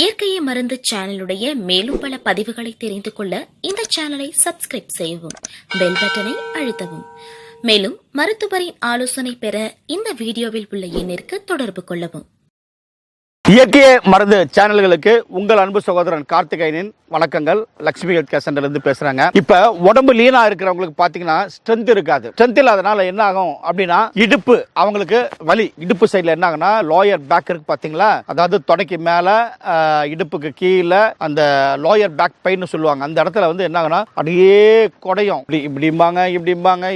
இயற்கையை மருந்து சேனலுடைய மேலும் பல பதிவுகளை தெரிந்து கொள்ள இந்த சேனலை சப்ஸ்கிரைப் செய்யவும், பெல் பட்டனை அழுத்தவும். மேலும் மருத்துவரின் ஆலோசனை பெற இந்த வீடியோவில் உள்ள எண்ணிற்கு தொடர்பு கொள்ளவும். இயற்கை மருந்து சேனல்களுக்கு உங்கள் அன்பு சகோதரன் கார்த்திகேயனின் வணக்கங்கள். லட்சுமி ஹெல்த் கேர் சென்டர்ல இருந்து பேசுறாங்க. இப்ப உடம்பு லீனா இருக்கிறவங்களுக்கு பாத்தீங்கன்னா ஸ்ட்ரென்த் இருக்காது. ஸ்ட்ரென்த் இல்லாதனால என்ன ஆகும் அப்படின்னா இடுப்பு அவங்களுக்கு வலி. இடுப்பு சைட்ல என்ன ஆகுனா லோயர் பேக் இருக்கு பாத்தீங்களா, அதாவது தொடைக்கு மேல இடுப்புக்கு கீழே அந்த லோயர் பேக் பெயின் சொல்லுவாங்க. அந்த இடத்துல வந்து என்ன ஆகுனா அப்படியே குடையும்,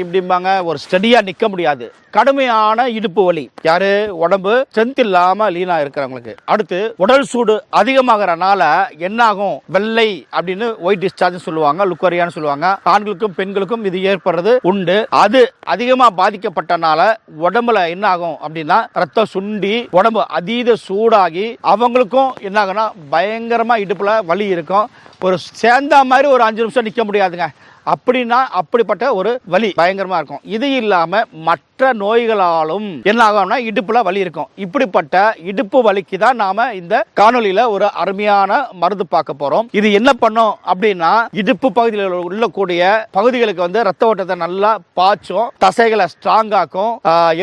இப்படிம்பாங்க ஒரு ஸ்டெடியா நிக்க முடியாது. கடுமையான இடுப்பு வலி யாரு உடம்பு ஸ்ட்ரென்த் இல்லாம லீனா இருக்கிறவங்களுக்கு. அடுத்து உடல் சூடு அதிகமாகறனால என்ன ஆகும், வெள்ளை அப்படின்னு ஒயிட் டிஸ்சார்ஜ் சொல்லுவாங்க, லுக்கரியான்னு சொல்லுவாங்க. ஆண்களுக்கும் பெண்களுக்கும் இது ஏற்படுறது உண்டு. அது அதிகமா பாதிக்கப்பட்டனால உடம்புல என்ன ஆகும் அப்படின்னா ரத்தம் சுண்டி உடம்பு அதீத சூடாகி அவங்களுக்கும் என்ன ஆகும்னா பயங்கரமா இடுப்புல வலி இருக்கும். ஒரு சேர்ந்த மாதிரி ஒரு 5 நிமிஷம் நிக்க முடியாதுங்க. அப்படின்னா அப்படிப்பட்ட ஒரு வலி பயங்கரமா இருக்கும். இது இல்லாம மற்ற நோய்களாலும் என்ன ஆகும்னா இடுப்புல வலி இருக்கும். இப்படிப்பட்ட இடுப்பு வலிக்கு தான் நாம இந்த காணொலியில ஒரு அருமையான மருந்து பார்க்க போறோம். இது என்ன பண்ணும் அப்படின்னா இடுப்பு பகுதியில் உள்ளக்கூடிய பகுதிகளுக்கு வந்து ரத்த ஓட்டத்தை நல்லா பாய்ச்சும், தசைகளை ஸ்ட்ராங் ஆக்கும்,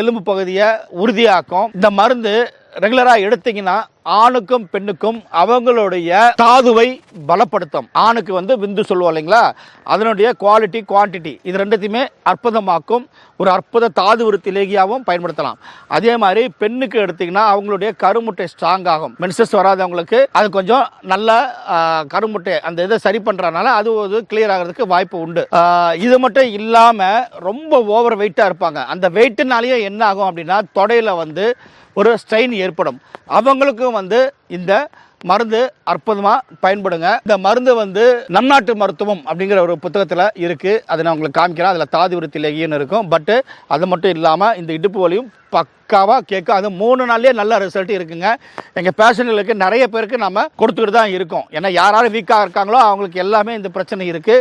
எலும்பு பகுதியை உறுதியாக்கும். இந்த மருந்து ரெகுலரா எடுத்தீங்கன்னா ஆணுக்கும் பெண்ணுக்கும் அவங்களுடைய தாதுவை பலப்படுத்தும். ஆணுக்கு வந்து விந்து சொல்லுவோம் இல்லைங்களா, அதனுடைய குவாலிட்டி குவான்டிட்டி இது ரெண்டுத்தையுமே அற்புதமாக்கும். ஒரு அற்புத தாது விருத்தி லேகியாவும் பயன்படுத்தலாம். அதே மாதிரி பெண்ணுக்கு எடுத்தீங்கன்னா அவங்களுடைய கருமுட்டை ஸ்ட்ராங் ஆகும். மென்சஸ் வராதவங்களுக்கு அது கொஞ்சம் நல்ல கருமுட்டை அந்த இதை சரி பண்றதுனால அது கிளியர் ஆகிறதுக்கு வாய்ப்பு உண்டு. இது மட்டும் இல்லாம ரொம்ப ஓவர் வெயிட்டா இருப்பாங்க. அந்த வெயிட்னாலேயே என்ன ஆகும் அப்படின்னா தொடையில வந்து ஒரு ஸ்ட்ரெயின் ஏற்படும். அவங்களுக்கும் வந்து இந்த மருந்து அற்புதமா பயன்படுங்க. இந்த மருந்து வந்து நம் நாட்டு மருத்துவம் அப்படிங்கிற ஒரு புத்தகத்துல இருக்கு. அதை நான் உங்களுக்கு காமிக்கிறேன். அதுல தாது விருத்தி லேகியம் இருக்கும். பட் அது மட்டும் இல்லாம இந்த இடுப்பு வலியும் பக்காவா கேட்கும். அது 3 நாள்லயே நல்ல ரிசல்ட் இருக்குங்க. எங்க பேஷண்ட்களுக்கு நிறைய பேருக்கு நம்ம கொடுத்துக்கிட்டு தான் இருக்கோம். ஏன்னா யாராவது வீக்கா இருக்காங்களோ அவங்களுக்கு எல்லாமே இந்த பிரச்சனை இருக்கு.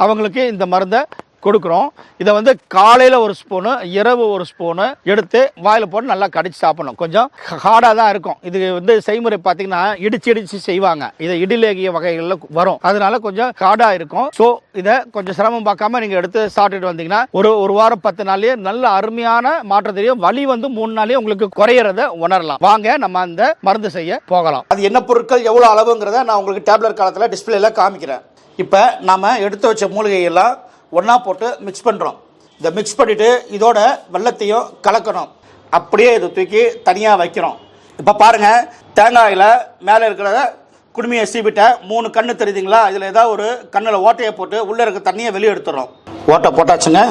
அவங்களுக்கு இந்த மருந்தை கொடுக்குறோம். இதை வந்து காலையில் ஒரு ஸ்பூனு, இரவு ஒரு ஸ்பூனு எடுத்து வாயில் போட்டு நல்லா கடிச்சு சாப்பிடணும். கொஞ்சம் ஹார்டாக தான் இருக்கும். இது வந்து செய்முறை பார்த்தீங்கன்னா இடிச்சு செய்வாங்க. இதை இடிலேகிய வகைகளில் வரும். அதனால கொஞ்சம் ஹார்டாக இருக்கும். ஸோ இதை கொஞ்சம் சிரமம் பார்க்காம நீங்கள் எடுத்து சாப்பிட்டுட்டு வந்தீங்கன்னா ஒரு வாரம் 10 நாள்லேயே நல்ல அருமையான மாற்றம் தெரியும். வலி வந்து 3 நாள்லேயே உங்களுக்கு குறையிறத உணரலாம். வாங்க நம்ம அந்த மருந்து செய்ய போகலாம். அது என்ன பொருட்கள் எவ்வளோ அளவுங்கிறத நான் உங்களுக்கு டேப்லெட் காலத்தில் டிஸ்பிளேல காமிக்கிறேன். இப்போ நம்ம எடுத்து வச்ச மூலிகையெல்லாம் ஒன்றா போட்டு மிக்ஸ் பண்ணுறோம். இதை மிக்ஸ் பண்ணிவிட்டு இதோட வெள்ளத்தையும் கலக்கணும். அப்படியே இதை தூக்கி தனியாக வைக்கிறோம். இப்போ பாருங்கள், தேங்காயில் மேலே இருக்கிறத குடுமையை சீவிட்ட 3 கண்ணு தெரியுதுங்களா, இதில் ஏதாவது ஒரு கண்ணில் ஓட்டையை போட்டு உள்ளே இருக்க தண்ணியை வெளியே எடுத்துடுறோம். ஓட்டை போட்டாச்சுங்க.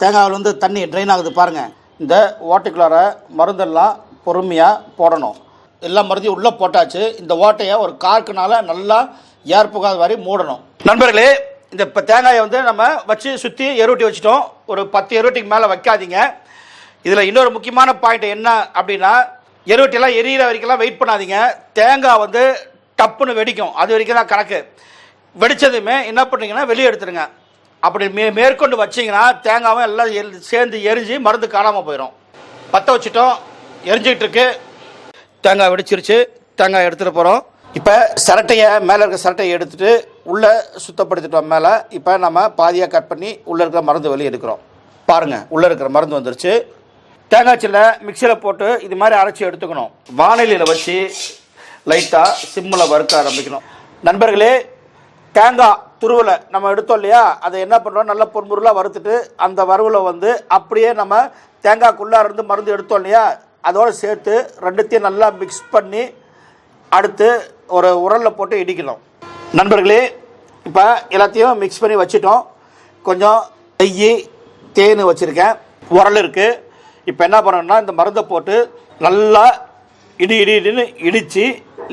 தேங்காயில் வந்து தண்ணி ட்ரெயின் ஆகுது பாருங்கள். இந்த ஓட்டைக்குள்ளார மருந்தெல்லாம் பொறுமையாக போடணும். எல்லா மருந்தையும் உள்ளே போட்டாச்சு. இந்த ஓட்டையை ஒரு கார்க்குனால நல்லா ஏர் புகாத மாதிரி மூடணும். நண்பர்களே, இந்த இப்போ தேங்காயை வந்து நம்ம வச்சு சுற்றி எருட்டி வச்சுட்டோம். ஒரு 10 எருட்டிக்கு மேலே வைக்காதீங்க. இதில் இன்னொரு முக்கியமான பாயிண்ட் என்ன அப்படின்னா எருட்டிலாம் எரியிற வரைக்கும்லாம் வெயிட் பண்ணாதீங்க. தேங்காய் வந்து டப்புன்னு வெடிக்கும். அது வரைக்கும் தான் கணக்கு. வெடித்ததுமே என்ன பண்ணுறீங்கன்னா வெளியே எடுத்துருங்க. அப்படி மேற்கொண்டு வச்சிங்கன்னா தேங்காவும் எல்லாம் சேர்ந்து எரிஞ்சு மருந்து காணாமல் போயிடும். பற்ற வச்சுட்டோம், எரிஞ்சிக்கிட்டு இருக்கு. தேங்காய் வெடிச்சிருச்சு. தேங்காய் எடுத்துகிட்டு போகிறோம். இப்போ சரட்டையை மேலே இருக்க சரட்டையை எடுத்துகிட்டு உள்ளே சுத்தப்படுத்திட்டோம். மேலே இப்போ நம்ம பாதியாக கட் பண்ணி உள்ளே இருக்கிற மருந்து வெளியே எடுக்கிறோம். பாருங்கள், உள்ளே இருக்கிற மருந்து வந்துருச்சு. தேங்காய் சில்லை மிக்சியில் போட்டு இது மாதிரி அரைச்சி எடுத்துக்கணும். வானிலையில் வச்சு லைட்டாக சிம்மில் வறுக்க ஆரம்பிக்கணும். நண்பர்களே, தேங்காய் துருவலை நம்ம எடுத்தோம் இல்லையா, அதை என்ன பண்ணுறோம், நல்லா பொன்முருளாக வறுத்துட்டு அந்த வறுவலை வந்து அப்படியே நம்ம தேங்காய்க்குள்ளே இருந்து மருந்து எடுத்தோம் இல்லையா, அதோடு சேர்த்து ரெண்டுத்தையும் நல்லா மிக்ஸ் பண்ணி அடுத்து ஒரு உரலில் போட்டு இடிக்கணும். நண்பர்களே, இப்போ எல்லாத்தையும் மிக்ஸ் பண்ணி வச்சுட்டோம். கொஞ்சம் நெய், தேன் வச்சுருக்கேன், உரல் இருக்குது. இப்போ என்ன பண்ணணும்னா இந்த மருந்தை போட்டு நல்லா இடின்னு இடித்து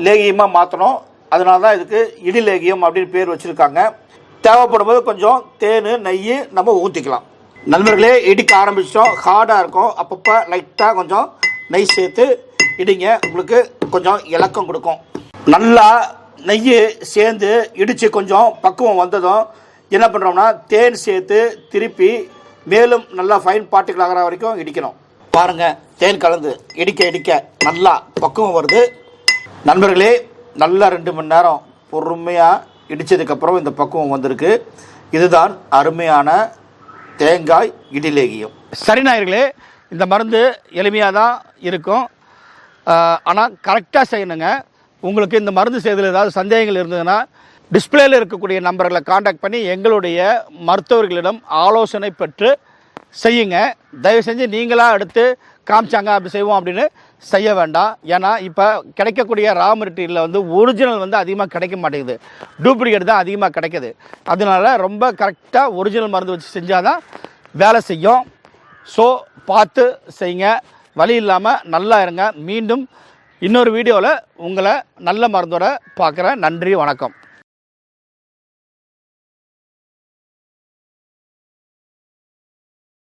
லேகியமாக மாற்றணும். அதனால தான் இதுக்கு இடி லேகியம் அப்படின்னு பேர் வச்சுருக்காங்க. தேவைப்படும் போது கொஞ்சம் தேன், நெய் நம்ம ஊற்றிக்கலாம். நண்பர்களே, இடிக்க ஆரம்பிச்சிட்டோம். ஹார்டாக இருக்கும். அப்பப்போ லைட்டாக கொஞ்சம் நெய் சேர்த்து இடிங்க. உங்களுக்கு கொஞ்சம் இலக்கம் கொடுக்கும். நல்லா நெய் சேர்ந்து இடித்து கொஞ்சம் பக்குவம் வந்ததும் என்ன பண்ணுறோம்னா தேன் சேர்த்து திருப்பி மேலும் நல்லா ஃபைன் பார்ட்டிகள் ஆகிற வரைக்கும் இடிக்கணும். பாருங்கள், தேன் கலந்து இடிக்க நல்லா பக்குவம் வருது. நண்பர்களே, நல்லா 2 மணி நேரம் பொறுமையாக இடித்ததுக்கப்புறம் இந்த பக்குவம் வந்திருக்கு. இதுதான் அருமையான தேங்காய் இடிலேகியம். சரி நேயர்களே, இந்த மருந்து எளிமையாக தான் இருக்கும், ஆனால் கரெக்டாக செய்யணுங்க. உங்களுக்கு இந்த மருந்து செய்ததில் ஏதாவது சந்தேகங்கள் இருந்ததுன்னா டிஸ்பிளேயில் இருக்கக்கூடிய நம்பர்களை காண்டாக்ட் பண்ணி எங்களுடைய மருத்துவர்களிடம் ஆலோசனை பெற்று செய்யுங்க. தயவு செஞ்சு நீங்களாக எடுத்து காமிச்சாங்க அப்படி செய்வோம் அப்படின்னு செய்ய வேண்டாம். ஏன்னா இப்போ கிடைக்கக்கூடிய ரா மெட்டீரியலில் வந்து ஒரிஜினல் வந்து அதிகமாக கிடைக்க மாட்டேங்குது, டூப்ளிகேட் தான் அதிகமாக கிடைக்குது. அதனால ரொம்ப கரெக்டாக ஒரிஜினல் மருந்து வச்சு செஞ்சால் தான் வேலை செய்யும். ஸோ பார்த்து செய்யுங்க, வலி இல்லாமல் நல்லா இருங்க. மீண்டும் இன்னொரு வீடியோவில் உங்களை நல்ல மருந்தோட பார்க்குறேன். நன்றி, வணக்கம்.